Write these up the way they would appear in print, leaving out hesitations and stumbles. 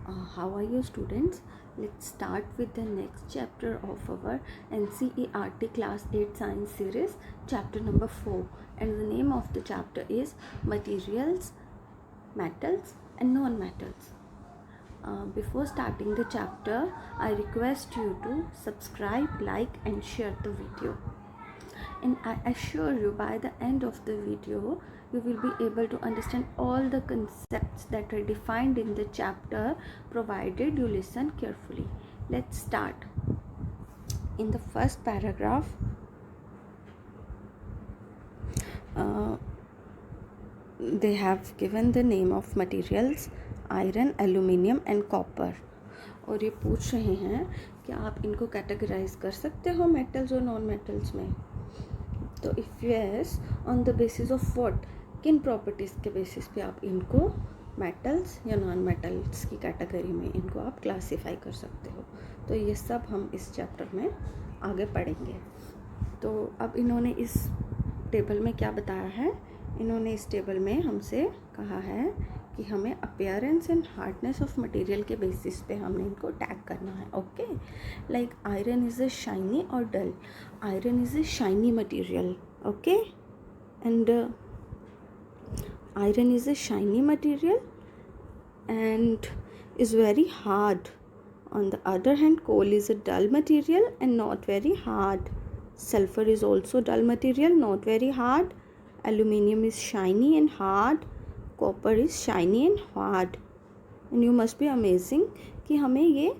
How are you, students? Let's start with the next chapter of our NCERT Class 8 Science Series, chapter number 4, and the name of the chapter is Materials, Metals and Non-Metals. Before starting the chapter, I request you to subscribe, like and share the video. And I assure you, by the end of the video you will be able to understand all the concepts that are defined in the chapter, provided you listen carefully. Let's start. In the first paragraph, they have given the name of materials iron, aluminium and copper. और ये पूछ रहे हैं कि आप इनको categorise कर सकते हो मेटल्स और नॉन मेटल्स में. तो if yes, on the basis of what, किन प्रॉपर्टीज़ के बेसिस पे आप इनको मेटल्स या नॉन मेटल्स की कैटेगरी में इनको आप क्लासीफाई कर सकते हो. तो ये सब हम इस चैप्टर में आगे पढ़ेंगे. तो अब इन्होंने इस टेबल में क्या बताया है, इन्होंने इस टेबल में हमसे कहा है कि हमें appearance and hardness of material के बेसिस पे हमने इनको टैग करना है. Okay, like iron is a shiny और dull. Iron is a shiny material. Okay, and iron is a shiny material and is very hard. On the other hand, coal is a dull material and not very hard. Sulfur is also dull material, not very hard. Aluminium is shiny and hard. Copper is shiny and hard. And you must be amazing कि हमें ये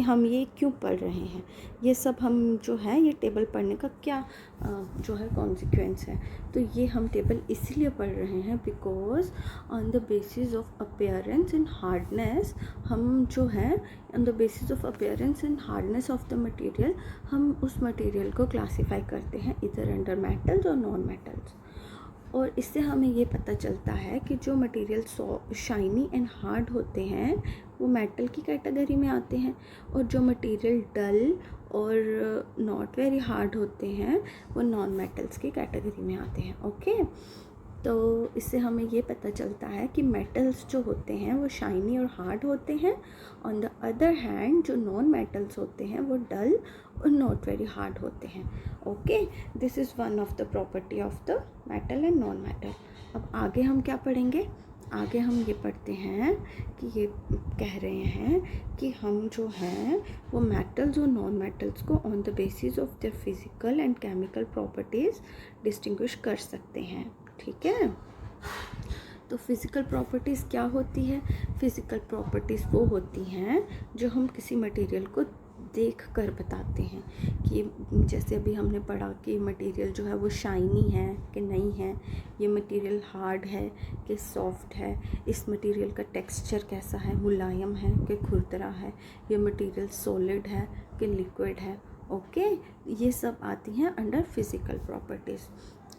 हम ये क्यों पढ़ रहे हैं. ये सब हम जो है ये टेबल पढ़ने का क्या जो है कॉन्सिक्वेंस है. तो ये हम टेबल इसीलिए पढ़ रहे हैं because on the basis of appearance and hardness, हम जो है on the basis of appearance and hardness of the material हम उस मटेरियल को क्लासीफाई करते हैं इधर अंडर मेटल्स और नॉन मेटल्स. और इससे हमें ये पता चलता है कि जो मटेरियल शाइनी एंड हार्ड होते हैं वो मेटल की कैटेगरी में आते हैं, और जो मटेरियल डल और नॉट वेरी हार्ड होते हैं वो नॉन मेटल्स की कैटेगरी में आते हैं. ओके, तो इससे हमें ये पता चलता है कि मेटल्स जो होते हैं वो शाइनी और हार्ड होते हैं. ऑन द अदर हैंड जो नॉन मेटल्स होते हैं वो डल और नॉट वेरी हार्ड होते हैं. Okay, this is one of the property of the metal and non metal. अब आगे हम क्या पढ़ेंगे, आगे हम ये पढ़ते हैं कि ये कह रहे हैं कि हम जो हैं वो मेटल्स और नॉन मेटल्स को on the basis of their physical and chemical properties distinguish कर सकते हैं. ठीक है, तो फिज़िकल प्रॉपर्टीज़ क्या होती है. फिज़िकल प्रॉपर्टीज़ वो होती हैं जो हम किसी मटेरियल को देख कर बताते हैं कि जैसे अभी हमने पढ़ा कि मटेरियल जो है वो शाइनी है कि नहीं है, ये मटेरियल हार्ड है कि सॉफ्ट है, इस मटेरियल का टेक्सचर कैसा है, मुलायम है कि खुरदरा है, ये मटेरियल सॉलिड है कि लिक्विड है. ओके, ये सब आती हैं अंडर फिज़िकल प्रॉपर्टीज़.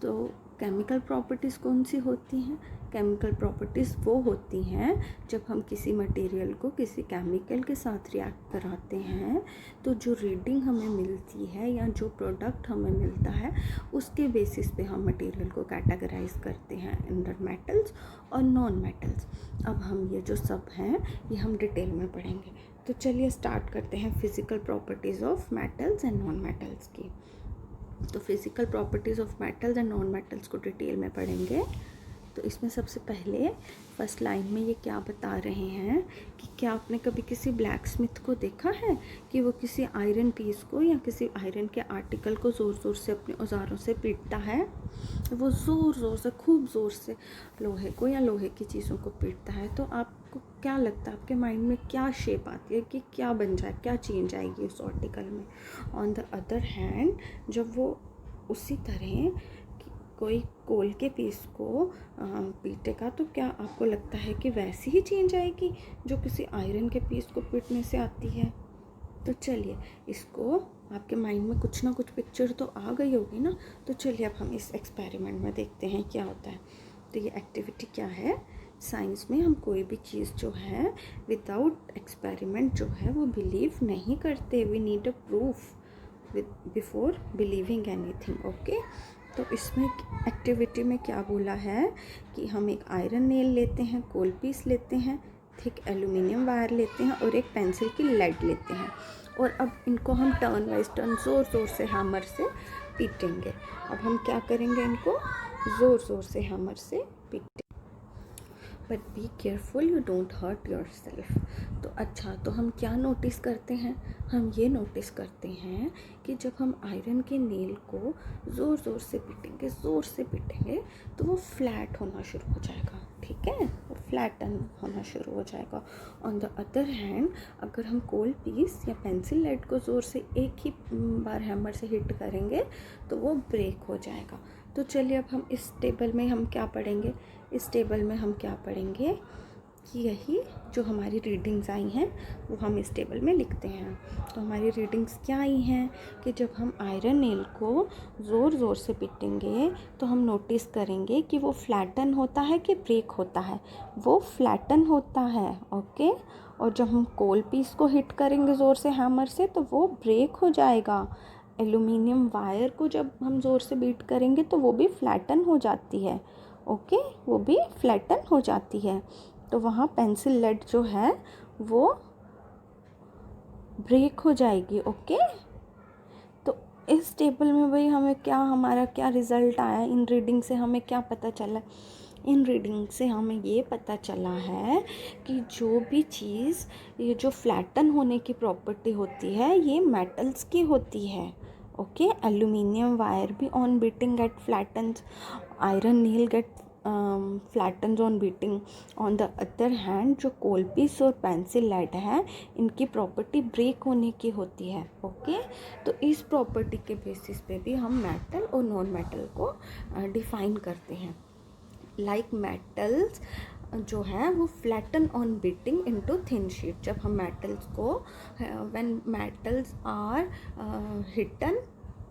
तो केमिकल प्रॉपर्टीज़ कौन सी होती हैं. केमिकल प्रॉपर्टीज़ वो होती हैं जब हम किसी मटेरियल को किसी केमिकल के साथ रिएक्ट कराते हैं तो जो रीडिंग हमें मिलती है या जो प्रोडक्ट हमें मिलता है उसके बेसिस पे हम मटेरियल को कैटेगराइज करते हैं अंडर मेटल्स और नॉन मेटल्स. अब हम ये जो सब हैं ये हम डिटेल में पढ़ेंगे. तो चलिए स्टार्ट करते हैं physical properties of metals and non metals की. तो physical properties of metals and non metals को डिटेल में पढ़ेंगे. तो इसमें सबसे पहले फर्स्ट लाइन में ये क्या बता रहे हैं कि क्या आपने कभी किसी ब्लैक स्मिथ को देखा है कि वो किसी आयरन पीस को या किसी आयरन के आर्टिकल को ज़ोर ज़ोर से अपने औजारों से पीटता है. वो ज़ोर ज़ोर से, खूब ज़ोर से लोहे को या लोहे की चीज़ों को पीटता है. तो आपको क्या लगता है, आपके माइंड में क्या शेप आती है कि क्या बन जाए, क्या चेंज आएगी उस आर्टिकल में. ऑन द अदर हैंड जब वो उसी तरह कोई कोल के पीस को पीटेगा तो क्या आपको लगता है कि वैसी ही चेंज आएगी जो किसी आयरन के पीस को पीटने से आती है. तो चलिए, इसको आपके माइंड में कुछ ना कुछ पिक्चर तो आ गई होगी ना. तो चलिए अब हम इस एक्सपेरिमेंट में देखते हैं क्या होता है. तो ये एक्टिविटी क्या है, साइंस में हम कोई भी चीज़ जो है विदाउट एक्सपेरिमेंट जो है वो बिलीव नहीं करते. We need a proof before believing anything. Okay, तो इसमें एक्टिविटी में क्या बोला है कि हम एक आयरन नेल लेते हैं, कोल पीस लेते हैं, थिक एल्यूमिनियम वायर लेते हैं और एक पेंसिल की लेड लेते हैं, और अब इनको हम टर्न वाइज टर्न ज़ोर ज़ोर से हैमर से पीटेंगे। अब हम क्या करेंगे, इनको ज़ोर ज़ोर से हैमर से पीटेंगे। But be careful you don't hurt yourself. तो अच्छा, तो हम क्या नोटिस करते हैं, हम ये नोटिस करते हैं कि जब हम आयरन के नेल को ज़ोर ज़ोर से पीटेंगे, ज़ोर से पीटेंगे, तो वो फ्लैट होना शुरू हो जाएगा, ठीक है, वो फ्लैटन होना शुरू हो जाएगा। ऑन द अदर हैंड, अगर हम कोल पीस या पेंसिल लेड को ज़ोर से एक ही बार हैमर से हिट करेंगे तो वो ब्रेक हो जाएगा। तो चलिए अब हम इस टेबल में हम क्या पढ़ेंगे, इस टेबल में हम क्या पढ़ेंगे कि यही जो हमारी रीडिंग्स आई हैं वो हम इस टेबल में लिखते हैं। तो हमारी रीडिंग्स क्या आई हैं कि जब हम आयरन नेल को ज़ोर ज़ोर से पीटेंगे तो हम नोटिस करेंगे कि वो फ्लैटन होता है कि ब्रेक होता है, वो फ्लैटन होता है, ओके। और जब हम कोल पीस को हिट करेंगे ज़ोर से हैमर से तो वो ब्रेक हो जाएगा। एल्यूमिनियम वायर को जब हम ज़ोर से बीट करेंगे तो वो भी फ्लैटन हो जाती है, ओके, वो भी फ्लैटन हो जाती है। तो वहाँ पेंसिल लेड जो है वो ब्रेक हो जाएगी, ओके। तो इस टेबल में भाई हमें क्या, हमारा क्या रिज़ल्ट आया, इन रीडिंग से हमें क्या पता चला, इन रीडिंग से हमें ये पता चला है कि जो भी चीज़, ये जो फ्लैटन होने की प्रॉपर्टी होती है ये मेटल्स की होती है, ओके। एल्यूमिनियम वायर भी on beating get flattens, iron nail get flattens on beating. On the other hand जो कोल पीस और पेंसिल लेड है इनकी प्रॉपर्टी ब्रेक होने की होती है, ओके। तो इस प्रॉपर्टी के बेसिस पे भी हम मेटल और नॉन मेटल को डिफाइन करते हैं। लाइक मेटल्स जो है वो flatten on beating into thin sheet. जब हम मेटल्स को, व्हेन मेटल्स आर हिटन,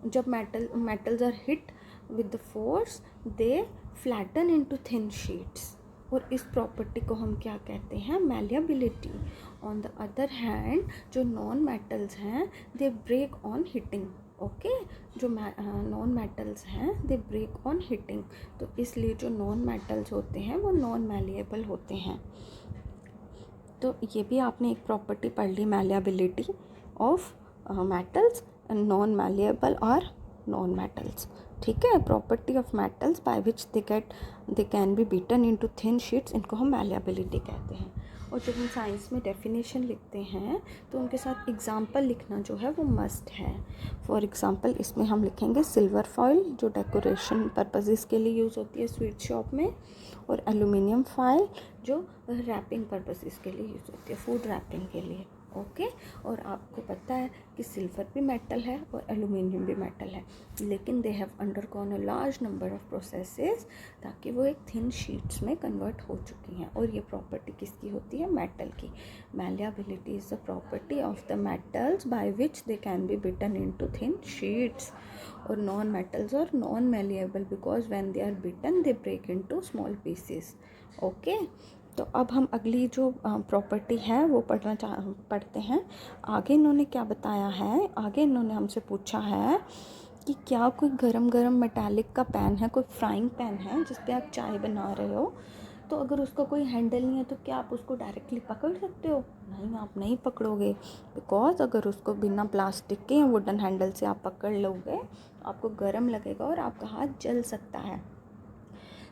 जब metals are hit with the force they flatten into thin sheets, और इस प्रॉपर्टी को हम क्या कहते हैं, malleability. On the other hand जो नॉन मेटल्स हैं they break on hitting, okay. जो नॉन मेटल्स हैं दे ब्रेक ऑन हिटिंग, तो इसलिए जो नॉन मेटल्स होते हैं वो नॉन मैलिएबल होते हैं। तो ये भी आपने एक प्रॉपर्टी पढ़ ली, malleability of metals and non malleable और नॉन मेटल्स, ठीक है। Property of metals by which they can be beaten into thin sheets, इनको हम मैलिएबिलिटी कहते हैं। और जब हम साइंस में डेफिनेशन लिखते हैं तो उनके साथ एग्जाम्पल लिखना जो है वो मस्ट है। फॉर एग्ज़ाम्पल इसमें हम लिखेंगे सिल्वर फॉइल जो डेकोरेशन पर्पसेस के लिए यूज़ होती है स्वीट शॉप में, और एल्यूमिनियम फॉइल जो रैपिंग पर्पसेस के लिए यूज़ होती है फूड रैपिंग के लिए, ओके। और आपको पता है कि सिल्वर भी मेटल है और एल्यूमिनियम भी मेटल है, लेकिन they have undergone a large number of processes ताकि वो एक थिन शीट्स में कन्वर्ट हो चुकी हैं। और ये प्रॉपर्टी किसकी होती है, मेटल की। Malleability is the property of the metals by which they can be beaten into thin sheets. और नॉन मेटल्स और non malleable because when they are beaten they break into small pieces, okay. तो अब हम अगली जो property है वो पढ़ते हैं। आगे इन्होंने क्या बताया है, आगे इन्होंने हमसे पूछा है कि क्या कोई गरम गरम मेटालिक का पैन है, कोई फ्राइंग पैन है जिस पे आप चाय बना रहे हो, तो अगर उसका कोई हैंडल नहीं है तो क्या आप उसको डायरेक्टली पकड़ सकते हो? नहीं, आप नहीं पकड़ोगे, बिकॉज अगर उसको बिना प्लास्टिक के या वुडन हैंडल से आप पकड़ लोगे आपको गर्म लगेगा और आपका हाथ जल सकता है।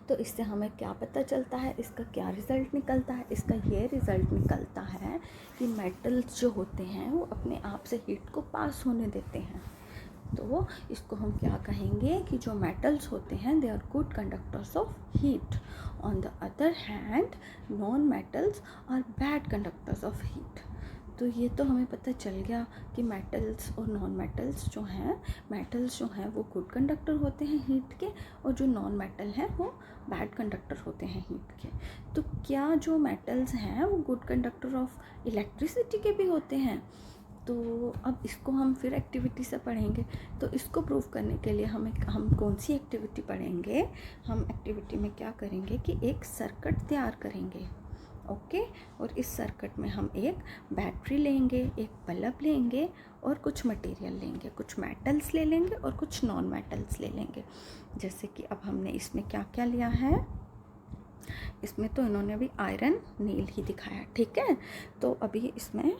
तो इससे हमें क्या पता चलता है, इसका क्या रिज़ल्ट निकलता है, इसका ये रिज़ल्ट निकलता है कि मेटल्स जो होते हैं वो अपने आप से हीट को पास होने देते हैं। तो इसको हम क्या कहेंगे कि जो मेटल्स होते हैं they are good conductors of heat. On the other hand non metals are bad conductors of heat. तो ये तो हमें पता चल गया कि मेटल्स और नॉन मेटल्स जो हैं, मेटल्स जो हैं वो गुड कंडक्टर होते हैं हीट के, और जो नॉन मेटल हैं वो बैड कंडक्टर होते हैं हीट के। तो क्या जो मेटल्स हैं वो गुड कंडक्टर ऑफ इलेक्ट्रिसिटी के भी होते हैं? तो अब इसको हम फिर एक्टिविटी से पढ़ेंगे। तो इसको प्रूव करने के लिए हम कौन सी एक्टिविटी पढ़ेंगे, हम एक्टिविटी में क्या करेंगे कि एक सर्किट तैयार करेंगे, ओके। और इस सर्किट में हम एक बैटरी लेंगे, एक बल्ब लेंगे और कुछ मटेरियल लेंगे, कुछ मेटल्स ले लेंगे और कुछ नॉन मेटल्स ले लेंगे। जैसे कि अब हमने इसमें क्या क्या लिया है, इसमें तो इन्होंने भी आयरन नेल ही दिखाया, ठीक है। तो अभी इसमें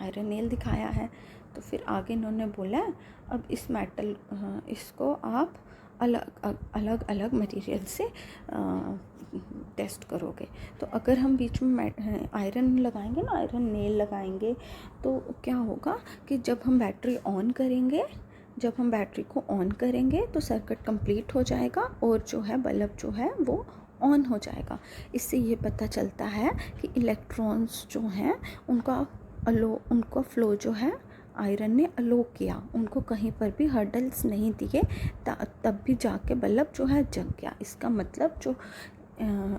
आयरन नेल दिखाया है, तो फिर आगे इन्होंने बोला अब इस मेटल इसको आप अलग अलग मटेरियल से टेस्ट करोगे। तो अगर हम बीच में आयरन लगाएंगे ना, आयरन नेल लगाएंगे, तो क्या होगा कि जब हम बैटरी को ऑन करेंगे तो सर्किट कंप्लीट हो जाएगा और जो है बल्ब जो है वो ऑन हो जाएगा। इससे ये पता चलता है कि इलेक्ट्रॉन्स जो हैं उनका फ्लो जो है आयरन ने अलो किया, उनको कहीं पर भी हर्डल्स नहीं दिए, तब भी जाके बल्ब जो है जग गया। इसका मतलब जो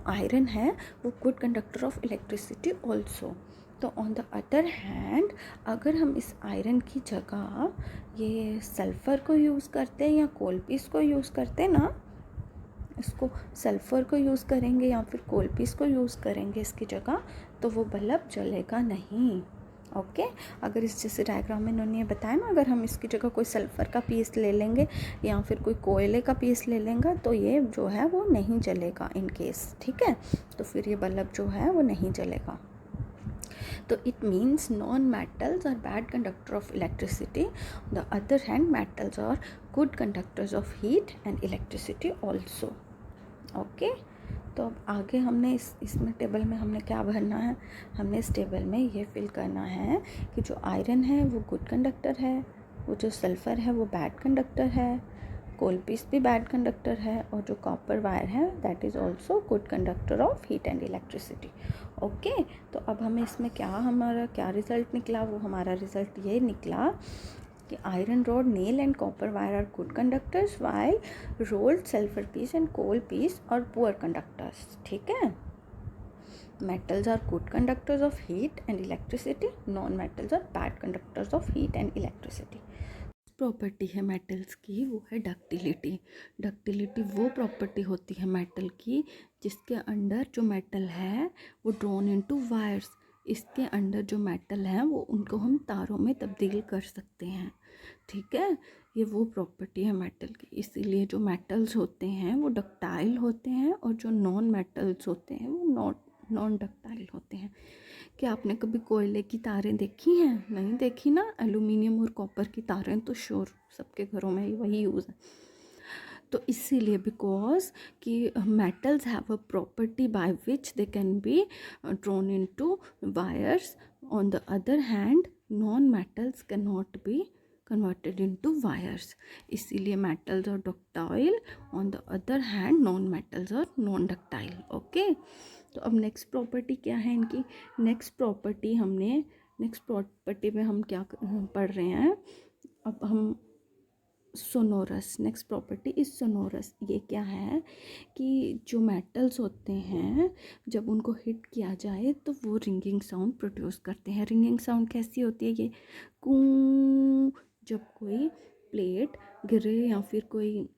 आयरन है वो good conductor of electricity also. तो ऑन द अदर हैंड अगर हम इस आयरन की जगह ये सल्फ़र को यूज़ करते हैं या कोल पीस को यूज़ करते हैं ना, इसको सल्फ़र को यूज़ करेंगे या फिर कोल पीस को यूज़ करेंगे इसकी जगह, तो वो बल्ब जलेगा नहीं। ओके अगर इस जैसे डायग्राम में इन्होंने ये बताया ना, अगर हम इसकी जगह कोई सल्फ़र का पीस ले लेंगे या फिर कोई कोयले का पीस ले लेंगे तो ये जो है वो नहीं जलेगा इन केस, ठीक है। तो फिर ये बल्ब जो है वो नहीं जलेगा। तो it means non metals are bad conductor of electricity, on the other hand metals are good conductors of heat and electricity also. Okay तो अब आगे हमने इसमें टेबल में हमने क्या भरना है, हमने इस टेबल में ये फिल करना है कि जो आयरन है वो गुड कंडक्टर है, वो जो सल्फ़र है वो बैड कंडक्टर है, कोल पीस भी बैड कंडक्टर है, और जो कॉपर वायर है that is also good conductor of heat and electricity. Okay तो अब हमें इसमें हमारा क्या रिज़ल्ट निकला, वो हमारा रिज़ल्ट ये निकला कि iron rod, nail and copper wire are good conductors while rolled sulphur piece and coal piece are poor conductors, ठीक है। Metals are good conductors of heat and electricity, non metals are bad conductors of heat and electricity. Property है metals की वो है ductility. Ductility वो property होती है metal की जिसके अंदर जो मेटल है वो ड्रॉन इनटू वायर्स, इसके अंदर जो मेटल है वो उनको हम तारों में तब्दील कर सकते हैं, ठीक है। ये वो प्रॉपर्टी है मेटल की, इसीलिए जो मेटल्स होते हैं वो डक्टाइल होते हैं और जो नॉन मेटल्स होते हैं वो नॉन डक्टाइल होते हैं। क्या आपने कभी कोयले की तारें देखी हैं? नहीं देखी ना। एल्यूमिनियम और कॉपर की तारें तो श्योर सबके घरों में वही यूज़ है। तो इसीलिए बिकॉज कि metals have a property by which they can be drawn into wires, on the other hand non metals can not be converted into wires, इसीलिए metals are ductile, on the other hand non metals are non ductile. Okay तो अब next property क्या है इनकी, next property में हम क्या पढ़ रहे हैं, अब हम sonorous, next property is sonorous. ये क्या है कि जो मेटल्स होते हैं जब उनको हिट किया जाए तो वो रिंगिंग साउंड प्रोड्यूस करते हैं। रिंगिंग साउंड कैसी होती है, ये कूं, जब कोई प्लेट गिरे या फिर कोई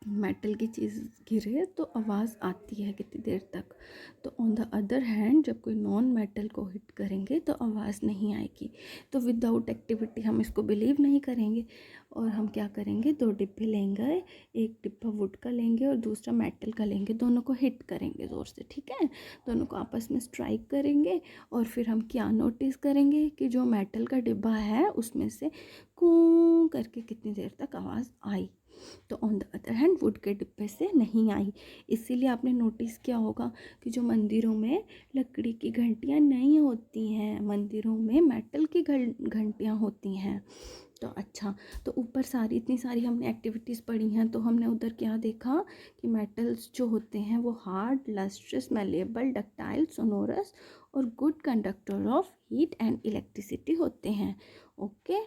मेटल की चीज़ गिरे तो आवाज़ आती है कितनी देर तक। तो ऑन द अदर हैंड जब कोई नॉन मेटल को हिट करेंगे तो आवाज़ नहीं आएगी। तो विदाउट एक्टिविटी हम इसको बिलीव नहीं करेंगे और हम क्या करेंगे, दो डिब्बे लेंगे, एक डिब्बा वुड का लेंगे और दूसरा मेटल का लेंगे, दोनों को हिट करेंगे ज़ोर से, ठीक है। दोनों को आपस में स्ट्राइक करेंगे और फिर हम क्या नोटिस करेंगे कि जो मेटल का डिब्बा है उसमें से कूं करके कितनी देर तक आवाज़ आई। तो on the other hand would के डिब्बे से नहीं आई। इसीलिए आपने नोटिस किया होगा कि जो मंदिरों में लकड़ी की घंटियाँ नहीं होती हैं, मंदिरों में मेटल की घंटियाँ होती हैं। तो अच्छा, तो ऊपर इतनी सारी हमने एक्टिविटीज़ पढ़ी हैं, तो हमने उधर क्या देखा कि मेटल्स जो होते हैं वो hard, lustrous, malleable, ductile, sonorous और good conductor of heat and electricity होते हैं। ओके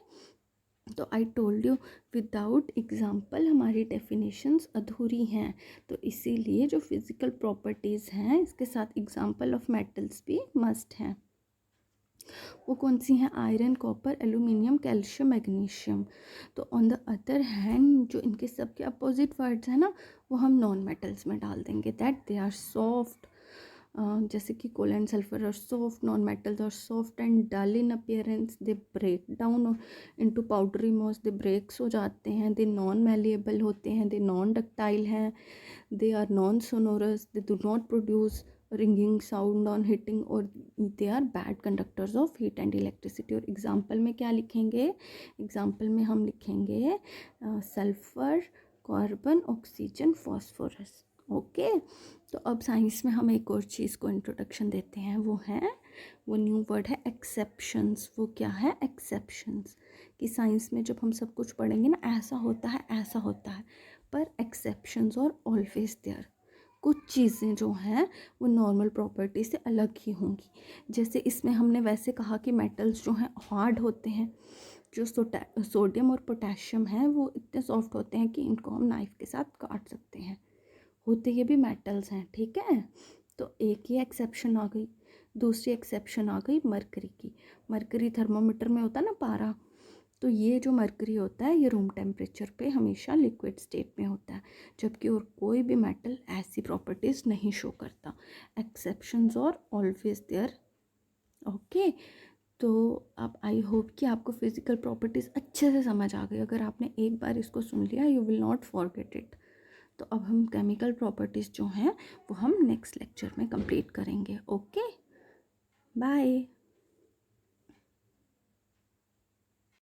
तो I told you without example हमारी डेफिनेशंस अधूरी हैं, तो इसीलिए जो फिज़िकल प्रॉपर्टीज़ हैं इसके साथ एग्जाम्पल ऑफ मेटल्स भी मस्ट हैं। वो कौन सी हैं, iron, copper, aluminium, calcium, magnesium. तो ऑन द अदर हैंड जो इनके सबके अपोजिट वर्ड्स हैं ना वो हम नॉन मेटल्स में डाल देंगे, दैट दे आर सॉफ्ट, जैसे कि कोल एंड सल्फर और सॉफ्ट, नॉन मेटल्स और soft and dull in appearance, they break down into powdery mass, they breaks हो जाते हैं, दे नॉन मैलिएबल होते हैं, दे नॉन डक्टाइल हैं, they are non sonorous, they do not produce ringing sound on hitting, और they are bad conductors of heat and electricity. और example में क्या लिखेंगे? एग्जाम्पल में हम लिखेंगे sulphur, carbon, oxygen, phosphorus. Okay, तो अब साइंस में हम एक और चीज़ को इंट्रोडक्शन देते हैं, वो न्यू वर्ड है एक्सेप्शंस। वो क्या है? एक्सेप्शंस। कि साइंस में जब हम सब कुछ पढ़ेंगे ना, ऐसा होता है, ऐसा होता है, पर एक्सेप्शंस और ऑलवेज देयर। कुछ चीज़ें जो हैं वो नॉर्मल प्रॉपर्टी से अलग ही होंगी। जैसे इसमें हमने वैसे कहा कि मेटल्स जो हैं हार्ड होते हैं, जो सोडियम और पोटेशियम है वो इतने सॉफ्ट होते हैं कि इनको हम नाइफ़ के साथ काट सकते हैं, होते ये भी मेटल्स हैं, ठीक है। तो एक ये एक्सेप्शन आ गई। दूसरी एक्सेप्शन आ गई मरकरी की। मरकरी थर्मोमीटर में होता है ना पारा, तो ये जो मरकरी होता है ये रूम टेम्परेचर पे हमेशा लिक्विड स्टेट में होता है, जबकि और कोई भी मेटल ऐसी प्रॉपर्टीज़ नहीं शो करता। एक्सेप्शंस और ऑलवेज देयर। ओके, तो अब आई होप कि आपको फिज़िकल प्रॉपर्टीज़ अच्छे से समझ आ गई। अगर आपने एक बार इसको सुन लिया, you will not forget it. तो अब हम केमिकल प्रॉपर्टीज़ जो हैं वो हम नेक्स्ट लेक्चर में कंप्लीट करेंगे। Okay, bye.